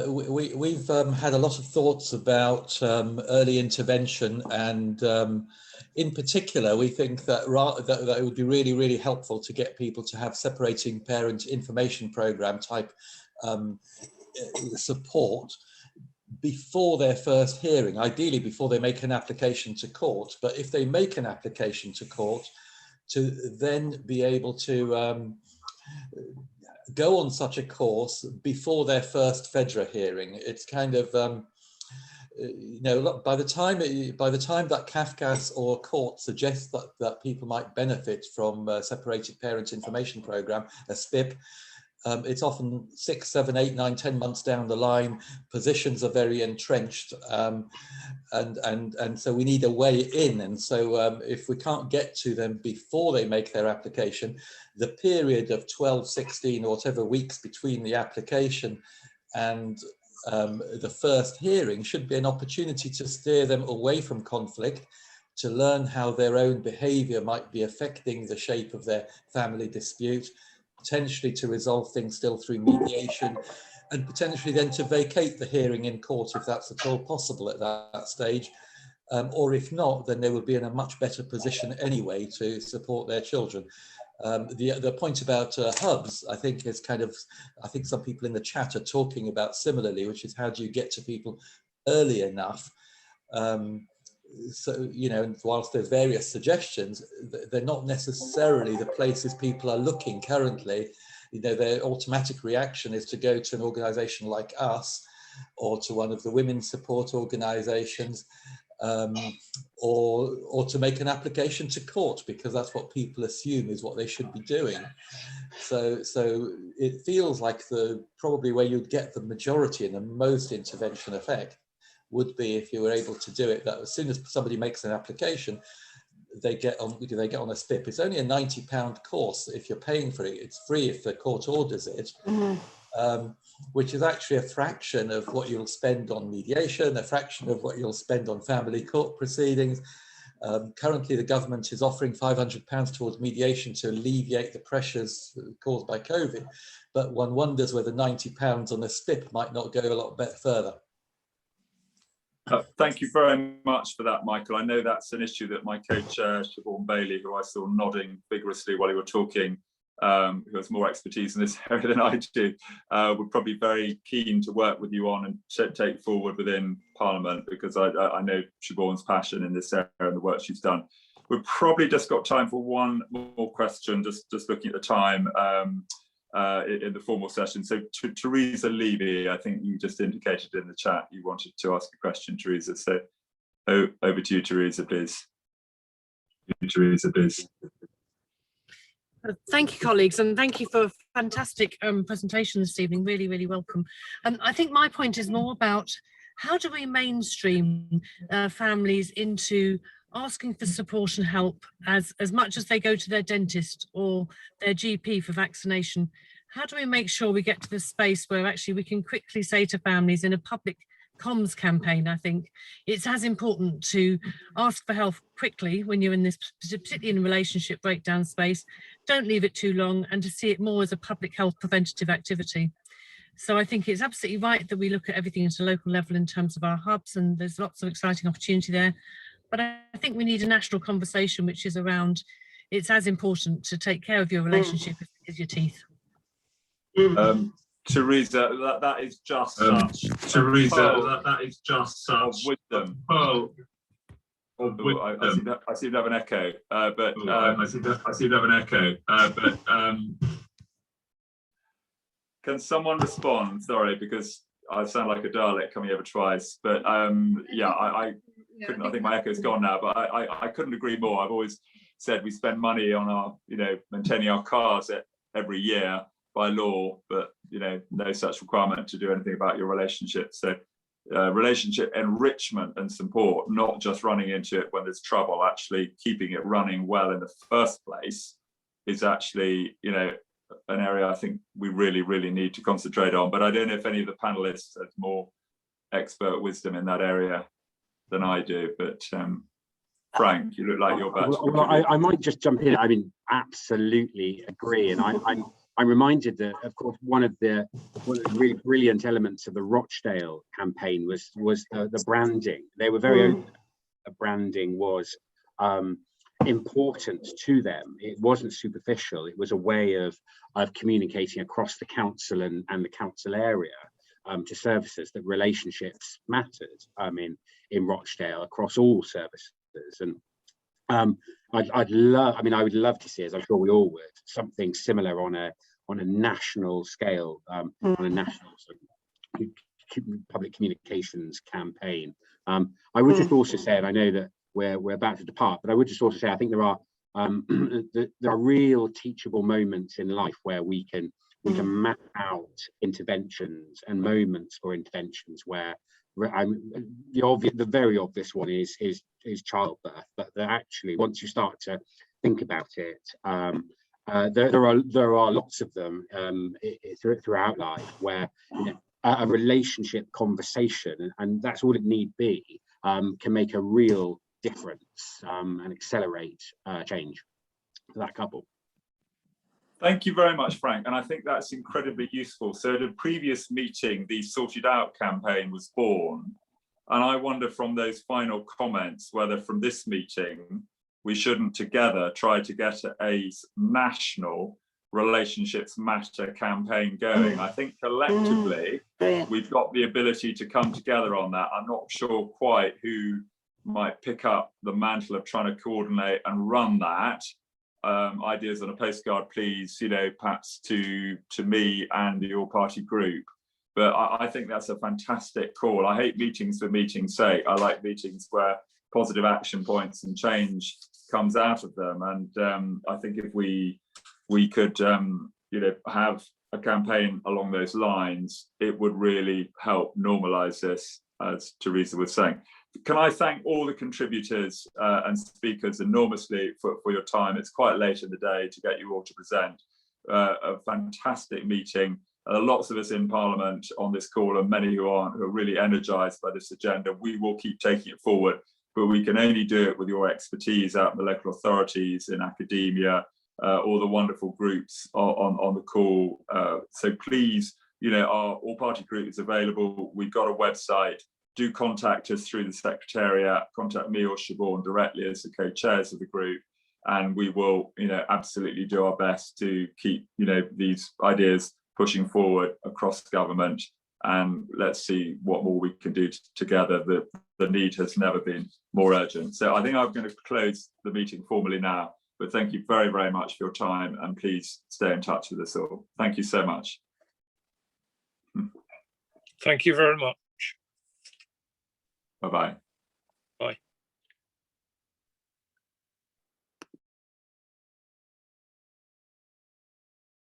We've had a lot of thoughts about early intervention, and in particular, we think that it would be really, really helpful to get people to have separating parent information program type support before their first hearing, ideally before they make an application to court. But if they make an application to court, to then be able to go on such a course before their first FEDRA hearing. It's kind of, you know, by the time that CAFCAS or court suggests that people might benefit from a separated parent information program, a SPIP, it's often 6, 7, 8, 9, 10 months down the line. Positions are very entrenched, and so we need a way in. And so if we can't get to them before they make their application, the period of 12, 16 or whatever weeks between the application and the first hearing should be an opportunity to steer them away from conflict, to learn how their own behaviour might be affecting the shape of their family dispute, potentially to resolve things still through mediation, and potentially then to vacate the hearing in court if that's at all possible at that stage. Or if not, then they will be in a much better position anyway to support their children. The point about hubs, I think, is kind of, I think some people in the chat are talking about similarly, which is how do you get to people early enough? So, you know, whilst there's various suggestions, they're not necessarily the places people are looking currently. You know, their automatic reaction is to go to an organisation like us, or to one of the women's support organisations, or to make an application to court, because that's what people assume is what they should be doing. So it feels like probably where you'd get the majority and the most intervention effect would be if you were able to do it, that as soon as somebody makes an application, they get on a SPIP. It's only a £90 course if you're paying for it. It's free if the court orders it, which is actually a fraction of what you'll spend on mediation, a fraction of what you'll spend on family court proceedings. Currently, the government is offering £500 towards mediation to alleviate the pressures caused by COVID, but one wonders whether £90 on a SPIP might not go a lot better further. Thank you very much for that, Michael. I know that's an issue that my co-chair, Siobhan Bailey, who I saw nodding vigorously while you were talking, who has more expertise in this area than I do, would probably be very keen to work with you on and take forward within Parliament, because I know Siobhan's passion in this area and the work she's done. We've probably just got time for one more question, just looking at the time in the formal session. So to Teresa Levy, I think you just indicated in the chat you wanted to ask a question, Teresa. So over to you, Teresa, please. Thank you, colleagues, and thank you for a fantastic presentation this evening. Really, really welcome. I think my point is more about how do we mainstream families into asking for support and help as much as they go to their dentist or their GP for vaccination. How do we make sure we get to the space where actually we can quickly say to families in a public comms campaign? I think it's as important to ask for help quickly when you're in this, particularly in a relationship breakdown space. Don't leave it too long, and to see it more as a public health preventative activity. So I think it's absolutely right that we look at everything at a local level in terms of our hubs, and there's lots of exciting opportunity there. But I think we need a national conversation which is around, it's as important to take care of your relationship as your teeth. Teresa, that is just such Teresa, that is just such wisdom. I seem to have an echo, can someone respond? Sorry, because I sound like a Dalek coming over twice, but yeah, I couldn't. I think my echo's gone now, but I couldn't agree more. I've always said we spend money on our, maintaining our cars every year by law, but no such requirement to do anything about your relationship. So relationship enrichment and support, not just running into it when there's trouble, actually keeping it running well in the first place, is actually an area I think we really need to concentrate on. But I don't know if any of the panelists have more expert wisdom in that area than I do, but Frank, you look like you're better. Well, I might just jump in. I mean, absolutely agree. And I'm reminded that, of course, one of the really brilliant elements of the Rochdale campaign was the branding. They were very open. The branding was important to them. It wasn't superficial. It was a way of communicating across the council and the council area to services that relationships mattered in Rochdale across all services. And I would love to see, as I'm sure we all would, something similar on a national scale, on a national sort of public communications campaign. I would just also say, and I know that we're about to depart, but I would just also say I think there are real teachable moments in life where we can map out interventions and moments for interventions where the very obvious one is childbirth, but actually once you start to think about it, there are lots of them throughout life where a relationship conversation, and that's all it need be, can make a real difference and accelerate change for that couple. Thank you very much, Frank. And I think that's incredibly useful. So at a previous meeting, the Sorted Out campaign was born. And I wonder from those final comments, whether from this meeting, we shouldn't together try to get a national Relationships Matter campaign going. I think collectively, we've got the ability to come together on that. I'm not sure quite who might pick up the mantle of trying to coordinate and run that. Ideas on a postcard, please, perhaps to me and your party group. But I think that's a fantastic call. I hate meetings for meeting's sake. I like meetings where positive action points and change comes out of them. And I think if we could, have a campaign along those lines, it would really help normalise this, as Teresa was saying. Can I thank all the contributors and speakers enormously for your time? It's quite late in the day to get you all to present. A fantastic meeting. Lots of us in Parliament on this call, and many who aren't, who are really energised by this agenda. We will keep taking it forward, but we can only do it with your expertise out in the local authorities, in academia, all the wonderful groups on the call. So please, our all-party group is available. We've got a website. Do contact us through the Secretariat, contact me or Siobhan directly as the co-chairs of the group, and we will, absolutely do our best to keep, these ideas pushing forward across government, and let's see what more we can do together. The need has never been more urgent. So I think I'm going to close the meeting formally now, but thank you very, very much for your time, and please stay in touch with us all. Thank you so much. Thank you very much. Bye-bye.